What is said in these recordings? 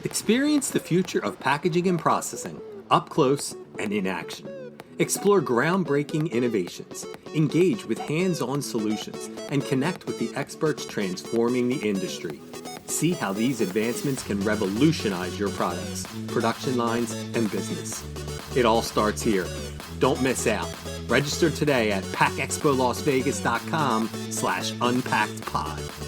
Experience the future of packaging and processing up close and in action. Explore groundbreaking innovations, engage with hands-on solutions, and connect with the experts transforming the industry. See how these advancements can revolutionize your products, production lines, and business. It all starts here. Don't miss out. Register today at packexpolasvegas.com/unpackedpod.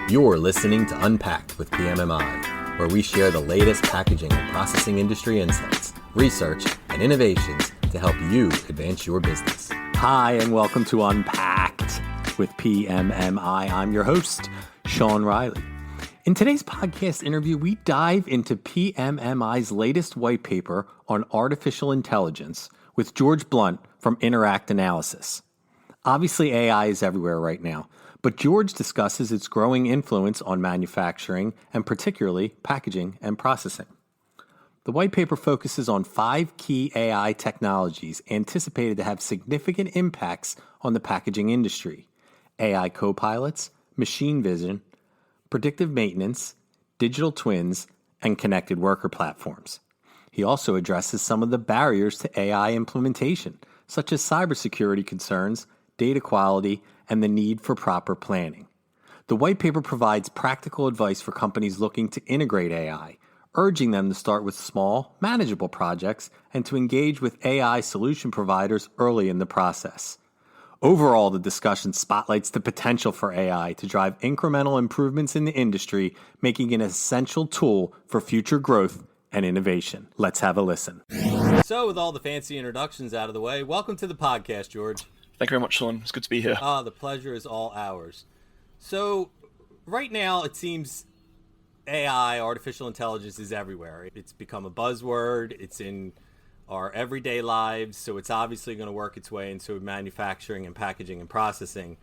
You're listening to Unpacked with PMMI, where we share the latest packaging and processing industry insights, research, and innovations to help you advance your business. Hi, and welcome to Unpacked with PMMI. I'm your host, Sean Riley. In today's podcast interview, we dive into PMMI's latest white paper on artificial intelligence with George Blunt from Interact Analysis. Obviously, AI is everywhere right now, but George discusses its growing influence on manufacturing and particularly packaging and processing. The white paper focuses on 5 key AI technologies anticipated to have significant impacts on the packaging industry: AI co-pilots, machine vision, predictive maintenance, digital twins, and connected worker platforms. He also addresses some of the barriers to AI implementation, such as cybersecurity concerns, data quality, and the need for proper planning. The white paper provides practical advice for companies looking to integrate AI, urging them to start with small, manageable projects and to engage with AI solution providers early in the process. Overall, the discussion spotlights the potential for AI to drive incremental improvements in the industry, making it an essential tool for future growth and innovation. Let's have a listen. So, with all the fancy introductions out of the way, welcome to the podcast, George. Thank you very much, Sean. It's good to be here. The pleasure is all ours. So, right now, it seems AI, artificial intelligence, is everywhere. It's become a buzzword. It's in our everyday lives, so it's obviously going to work its way into manufacturing and packaging and processing.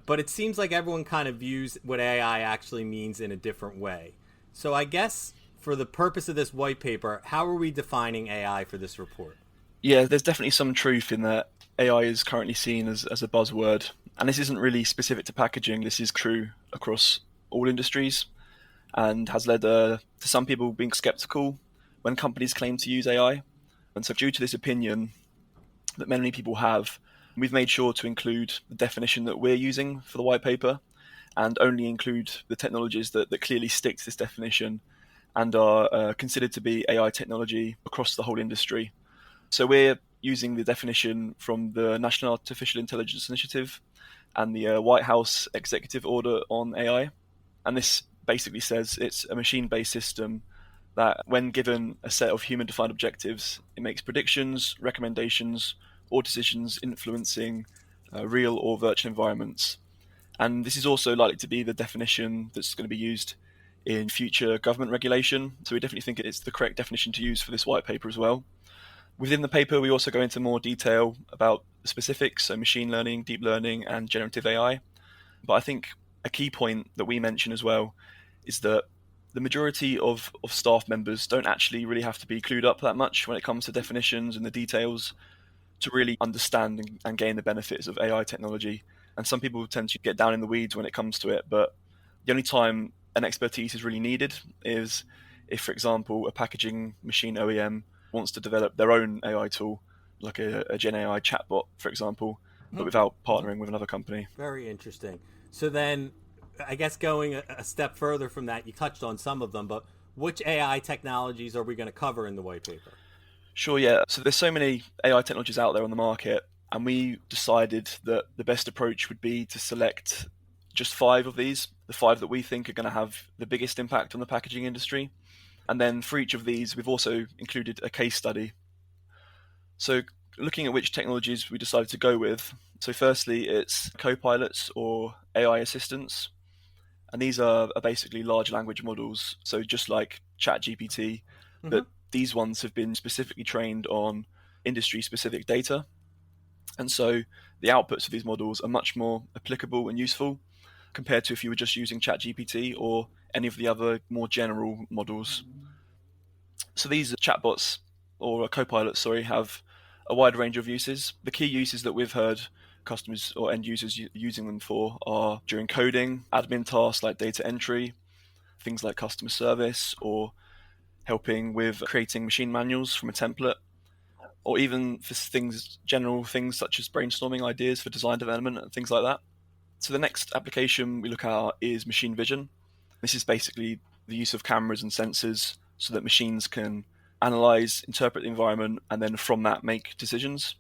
But it seems like everyone kind of views what AI actually means in a different way. So I guess for the purpose of this white paper, how are we defining AI for this report? Yeah, there's definitely some truth in that AI is currently seen as a buzzword. And this isn't really specific to packaging. This is true across all industries and has led to some people being skeptical when companies claim to use AI. And so due to this opinion that many people have, we've made sure to include the definition that we're using for the white paper and only include the technologies that clearly stick to this definition and are considered to be AI technology across the whole industry. So we're using the definition from the National Artificial Intelligence Initiative and the White House Executive Order on AI. And this basically says it's a machine-based system that when given a set of human-defined objectives, it makes predictions, recommendations, or decisions influencing real or virtual environments. And this is also likely to be the definition that's going to be used in future government regulation. So we definitely think it's the correct definition to use for this white paper as well. Within the paper, we also go into more detail about the specifics, so machine learning, deep learning, and generative AI. But I think a key point that we mention as well is that the majority of staff members don't actually really have to be clued up that much when it comes to definitions and the details to really understand and gain the benefits of AI technology. And some people tend to get down in the weeds when it comes to it, but the only time an expertise is really needed is if, for example, a packaging machine OEM wants to develop their own AI tool, like a Gen AI chatbot, for example, but without partnering with another company. Very interesting. So then, I guess going a step further from that, you touched on some of them, but which AI technologies are we going to cover in the white paper? Sure, yeah. So there's so many AI technologies out there on the market, and we decided that the best approach would be to select just 5 of these, the 5 that we think are going to have the biggest impact on the packaging industry. And then for each of these, we've also included a case study. So looking at which technologies we decided to go with. So firstly, it's co-pilots or AI assistants. And these are basically large language models. So just like ChatGPT, but these ones have been specifically trained on industry-specific data. And so the outputs of these models are much more applicable and useful compared to if you were just using ChatGPT or any of the other more general models. So these chatbots, or co-pilots, have a wide range of uses. The key uses that we've heard customers or end users using them for are during coding, admin tasks like data entry, things like customer service, or helping with creating machine manuals from a template, or even for general things such as brainstorming ideas for design development and things like that. So the next application we look at is machine vision. This is basically the use of cameras and sensors so that machines can analyze, interpret the environment, and then from that make decisions.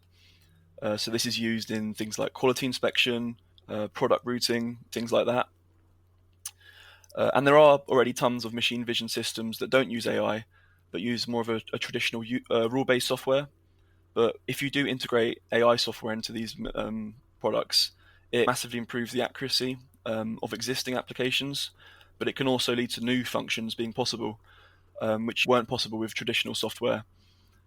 So this is used in things like quality inspection, product routing, things like that. And there are already tons of machine vision systems that don't use AI, but use more of a traditional rule-based software. But if you do integrate AI software into these products, it massively improves the accuracy of existing applications, but it can also lead to new functions being possible, which weren't possible with traditional software.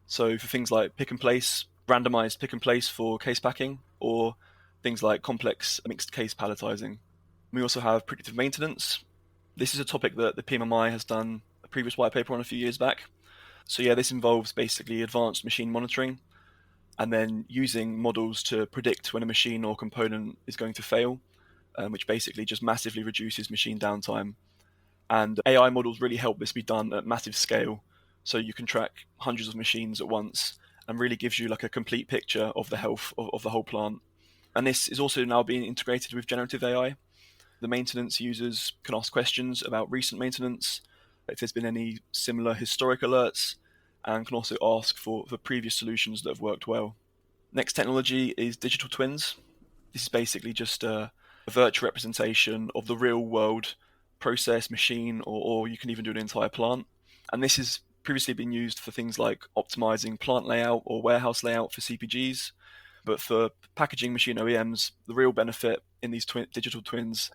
So for things like pick and place, randomized pick and place for case packing, or things like complex mixed case palletizing. We also have predictive maintenance. This is a topic that the PMMI has done a previous white paper on a few years back. So yeah, this involves basically advanced machine monitoring and then using models to predict when a machine or component is going to fail, which basically just massively reduces machine downtime. And AI models really help this be done at massive scale. So you can track hundreds of machines at once and really gives you like a complete picture of the health of the whole plant. And this is also now being integrated with generative AI. The maintenance users can ask questions about recent maintenance, if there's been any similar historic alerts, and can also ask for previous solutions that have worked well. Next technology is digital twins. This is basically just a virtual representation of the real world process, machine, or you can even do an entire plant. And this has previously been used for things like optimizing plant layout or warehouse layout for CPGs. But for packaging machine OEMs, the real benefit in these digital twins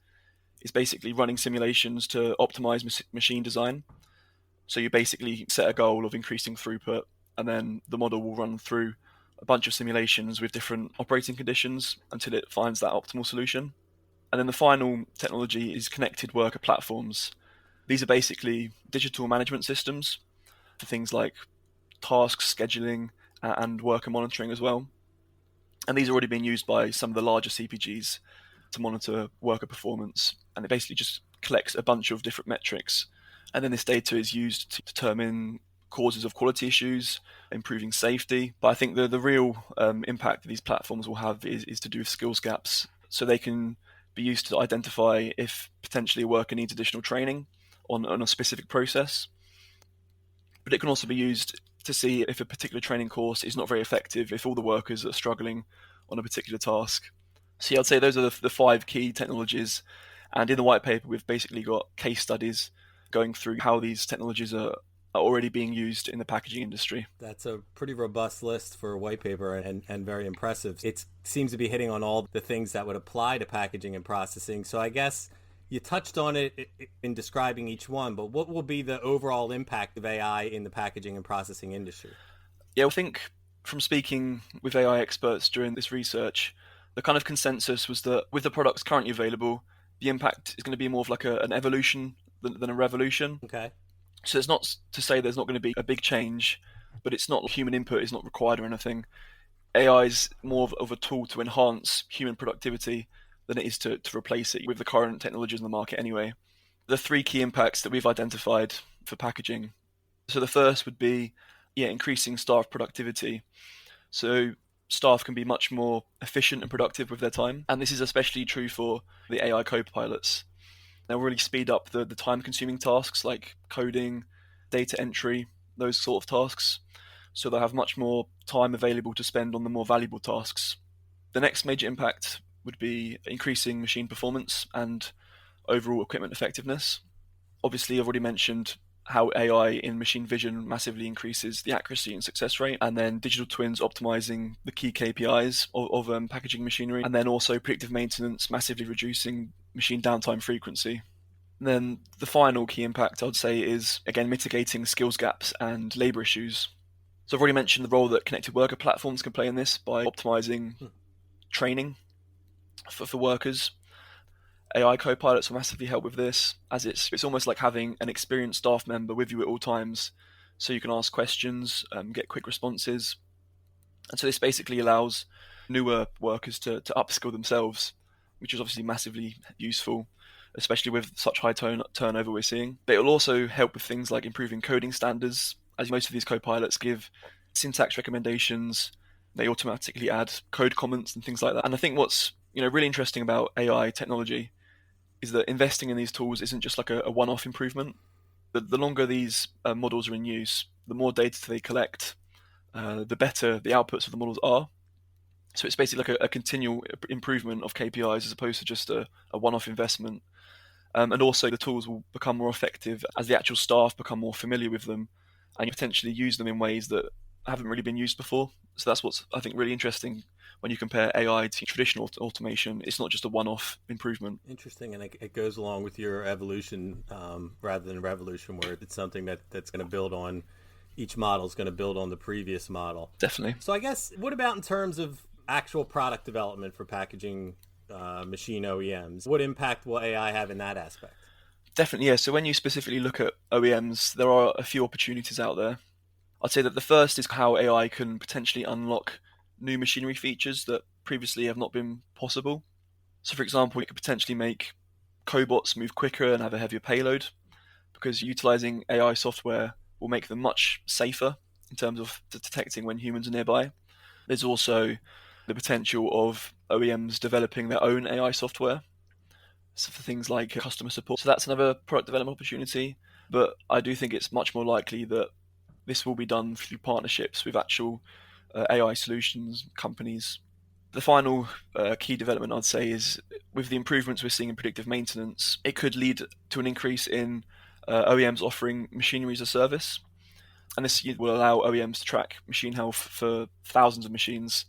is basically running simulations to optimize machine design. So you basically set a goal of increasing throughput, and then the model will run through a bunch of simulations with different operating conditions until it finds that optimal solution. And then the final technology is connected worker platforms. These are basically digital management systems for things like tasks, scheduling, and worker monitoring as well. And these are already being used by some of the larger CPGs to monitor worker performance. And it basically just collects a bunch of different metrics. And then this data is used to determine causes of quality issues, improving safety. But I think the real impact that these platforms will have is to do with skills gaps. So they can be used to identify if potentially a worker needs additional training on a specific process. But it can also be used to see if a particular training course is not very effective, if all the workers are struggling on a particular task. So yeah, I'd say those are the 5 key technologies. And in the white paper, we've basically got case studies going through how these technologies are already being used in the packaging industry. That's a pretty robust list for a white paper and very impressive. It seems to be hitting on all the things that would apply to packaging and processing. So I guess you touched on it in describing each one, but what will be the overall impact of AI in the packaging and processing industry? Yeah, I think from speaking with AI experts during this research, the kind of consensus was that with the products currently available, the impact is going to be more of like an evolution than a revolution. Okay. So it's not to say there's not going to be a big change, but it's not human input is not required or anything. AI is more of a tool to enhance human productivity than it is to replace it with the current technologies in the market anyway. The 3 key impacts that we've identified for packaging. So the first would be, increasing staff productivity. So staff can be much more efficient and productive with their time. And this is especially true for the AI co-pilots. They'll really speed up the time-consuming tasks like coding, data entry, those sort of tasks. So they'll have much more time available to spend on the more valuable tasks. The next major impact would be increasing machine performance and overall equipment effectiveness. Obviously, I've already mentioned how AI in machine vision massively increases the accuracy and success rate, and then digital twins optimizing the key KPIs of packaging machinery, and then also predictive maintenance massively reducing machine downtime frequency. And then the final key impact, I'd say, is, again, mitigating skills gaps and labor issues. So I've already mentioned the role that connected worker platforms can play in this by optimizing training for workers. AI co-pilots will massively help with this, as it's almost like having an experienced staff member with you at all times, so you can ask questions, get quick responses. And so this basically allows newer workers to upskill themselves, which is obviously massively useful, especially with such high turnover we're seeing. But it'll also help with things like improving coding standards, as most of these co-pilots give syntax recommendations. They automatically add code comments and things like that. And I think what's really interesting about AI technology is that investing in these tools isn't just like a one-off improvement. The longer these models are in use, the more data they collect, the better the outputs of the models are. So it's basically like a continual improvement of KPIs as opposed to just a one-off investment. And also the tools will become more effective as the actual staff become more familiar with them and you potentially use them in ways that haven't really been used before. So that's what's, I think, really interesting when you compare AI to traditional automation. It's not just a one-off improvement. Interesting, and it goes along with your evolution rather than revolution, where it's something that's going to build on, each model is going to build on the previous model. Definitely. So I guess, what about in terms of actual product development for packaging machine OEMs? What impact will AI have in that aspect? Definitely, yeah. So when you specifically look at OEMs, there are a few opportunities out there. I'd say that the first is how AI can potentially unlock new machinery features that previously have not been possible. So, for example, it could potentially make cobots move quicker and have a heavier payload because utilizing AI software will make them much safer in terms of detecting when humans are nearby. There's also the potential of OEMs developing their own AI software, so for things like customer support. So that's another product development opportunity. But I do think it's much more likely that this will be done through partnerships with actual AI solutions companies. The final key development I'd say is with the improvements we're seeing in predictive maintenance, it could lead to an increase in OEMs offering machinery as a service. And this will allow OEMs to track machine health for thousands of machines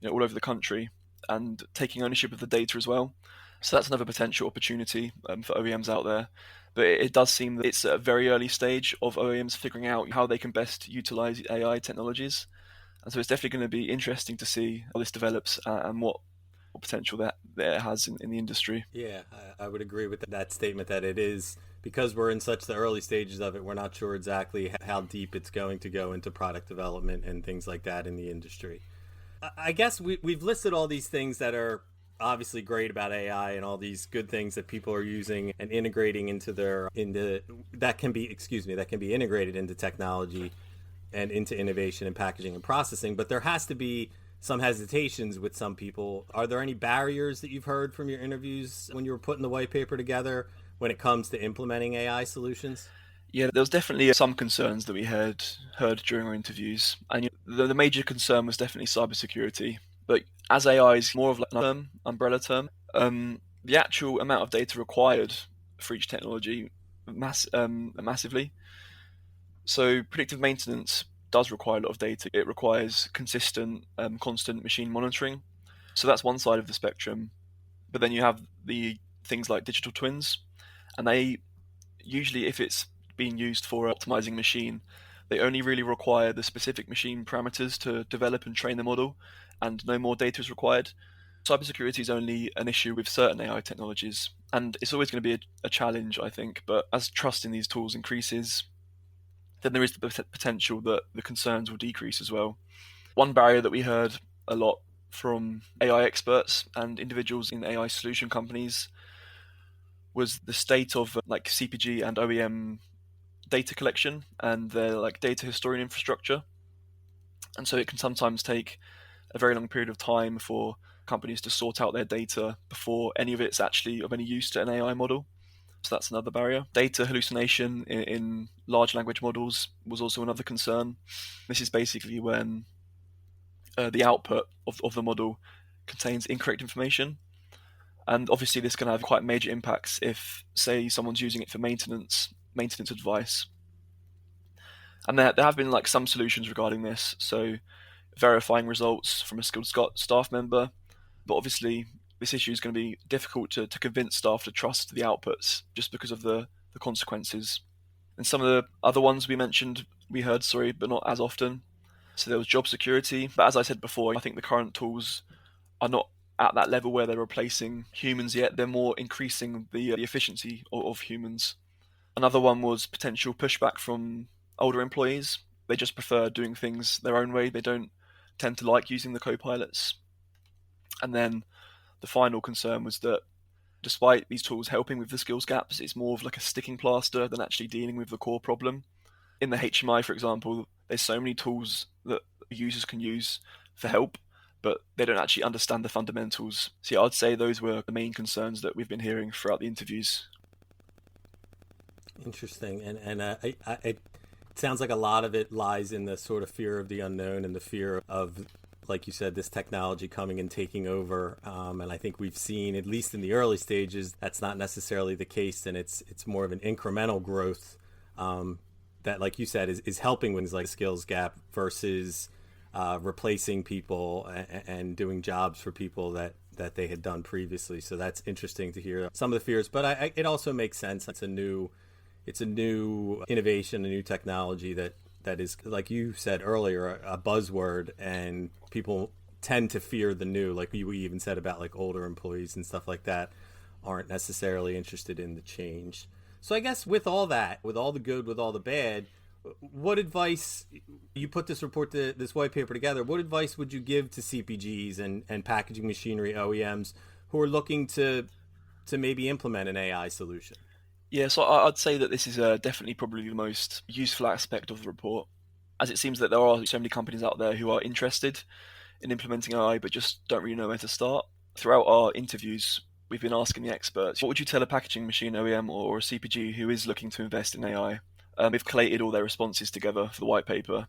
all over the country and taking ownership of the data as well. So that's another potential opportunity for OEMs out there. But it does seem that it's at a very early stage of OEMs figuring out how they can best utilize AI technologies. And so it's definitely going to be interesting to see how this develops and what potential that it has in the industry. Yeah, I would agree with that statement that it is, because we're in such the early stages of it, we're not sure exactly how deep it's going to go into product development and things like that in the industry. I guess we've listed all these things that are obviously great about AI and all these good things that people are using and integrating that can be integrated into technology and into innovation and packaging and processing. But there has to be some hesitations with some people. Are there any barriers that you've heard from your interviews when you were putting the white paper together when it comes to implementing AI solutions? Yeah, there was definitely some concerns that we heard during our interviews, and the major concern was definitely cybersecurity. But as AI is more of like an umbrella term, the actual amount of data required for each technology massively. So predictive maintenance does require a lot of data. It requires consistent, constant machine monitoring. So that's one side of the spectrum. But then you have the things like digital twins, and they usually, if it's being used for optimizing machine, they only really require the specific machine parameters to develop and train the model, and no more data is required. Cybersecurity is only an issue with certain AI technologies, and it's always going to be a challenge, I think. But as trust in these tools increases, then there is the potential that the concerns will decrease as well. One barrier that we heard a lot from AI experts and individuals in AI solution companies was the state of like CPG and OEM data collection and their like data historian infrastructure. And so it can sometimes take a very long period of time for companies to sort out their data before any of it's actually of any use to an AI model. So that's another barrier. Data hallucination in large language models was also another concern. This is basically when the output of the model contains incorrect information. And obviously this can have quite major impacts if, say, someone's using it for maintenance advice. And there have been like some solutions regarding this. So verifying results from a skilled staff member. But obviously this issue is going to be difficult to convince staff to trust the outputs just because of the consequences. And some of the other ones we heard, but not as often. So there was job security. But as I said before, I think the current tools are not at that level where they're replacing humans yet. They're more increasing the efficiency of humans. Another one was potential pushback from older employees. They just prefer doing things their own way. They don't tend to like using the co-pilots. And then the final concern was that despite these tools helping with the skills gaps, it's more of like a sticking plaster than actually dealing with the core problem. In the HMI, for example, there's so many tools that users can use for help, but they don't actually understand the fundamentals. So yeah, I'd say those were the main concerns that we've been hearing throughout the interviews. Interesting. And it sounds like a lot of it lies in the sort of fear of the unknown and the fear of, like you said, this technology coming and taking over. And I think we've seen, at least in the early stages, that's not necessarily the case. And it's more of an incremental growth that, like you said, is helping with things like skills gap versus replacing people and doing jobs for people that they had done previously. So that's interesting to hear some of the fears, but it also makes sense. It's a new innovation, a new technology that is, like you said earlier, a buzzword, and people tend to fear the new. Like we even said about like older employees and stuff like that aren't necessarily interested in the change. So I guess with all that, with all the good, with all the bad, what advice, you put this white paper together, what advice would you give to CPGs and packaging machinery OEMs who are looking to maybe implement an AI solution? Yeah, so I'd say that this is definitely probably the most useful aspect of the report, as it seems that there are so many companies out there who are interested in implementing AI but just don't really know where to start. Throughout our interviews, we've been asking the experts, what would you tell a packaging machine OEM or a CPG who is looking to invest in AI? We've collated all their responses together for the white paper.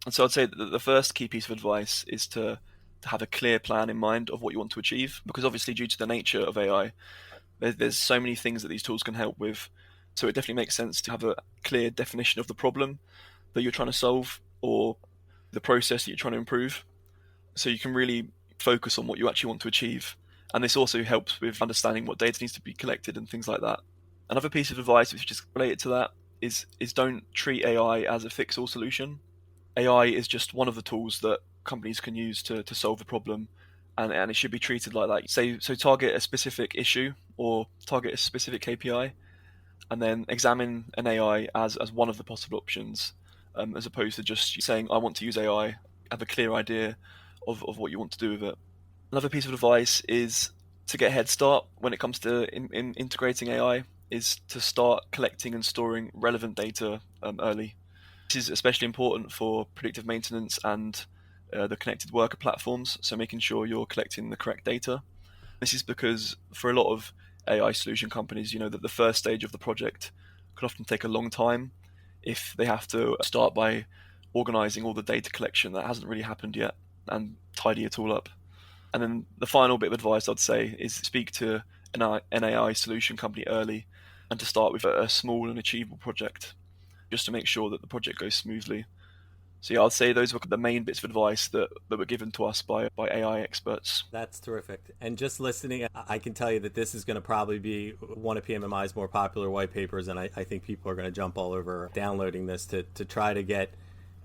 And so I'd say that the first key piece of advice is to have a clear plan in mind of what you want to achieve, because obviously due to the nature of AI, there's so many things that these tools can help with. So it definitely makes sense to have a clear definition of the problem that you're trying to solve or the process that you're trying to improve. So you can really focus on what you actually want to achieve. And this also helps with understanding what data needs to be collected and things like that. Another piece of advice which is related to that is don't treat AI as a fix-all solution. AI is just one of the tools that companies can use to solve a problem, and it should be treated like that. So target a specific issue or target a specific KPI, and then examine an AI as one of the possible options, as opposed to just saying, I want to use AI, have a clear idea of what you want to do with it. Another piece of advice is to get a head start when it comes to in integrating AI, is to start collecting and storing relevant data early. This is especially important for predictive maintenance and the connected worker platforms, so making sure you're collecting the correct data. This is because for a lot of AI solution companies, that the first stage of the project could often take a long time if they have to start by organizing all the data collection that hasn't really happened yet and tidy it all up. And then the final bit of advice I'd say is speak to an AI solution company early, and to start with a small and achievable project, just to make sure that the project goes smoothly. So yeah, I'd say those were the main bits of advice that were given to us by AI experts. That's terrific. And just listening, I can tell you that this is going to probably be one of PMMI's more popular white papers, and I think people are going to jump all over downloading this to try to get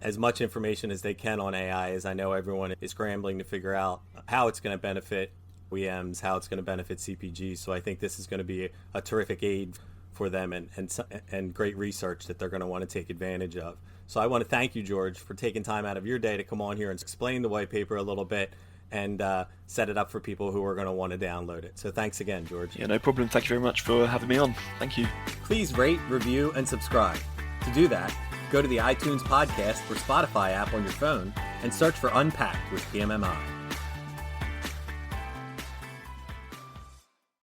as much information as they can on AI, as I know everyone is scrambling to figure out how it's going to benefit OEMs, how it's going to benefit CPGs. So I think this is going to be a terrific aid for them and great research that they're going to want to take advantage of. So I want to thank you, George, for taking time out of your day to come on here and explain the white paper a little bit and set it up for people who are going to want to download it. So thanks again, George. Yeah, no problem. Thank you very much for having me on. Thank you. Please rate, review, and subscribe. To do that, go to the iTunes podcast or Spotify app on your phone and search for Unpacked with PMMI.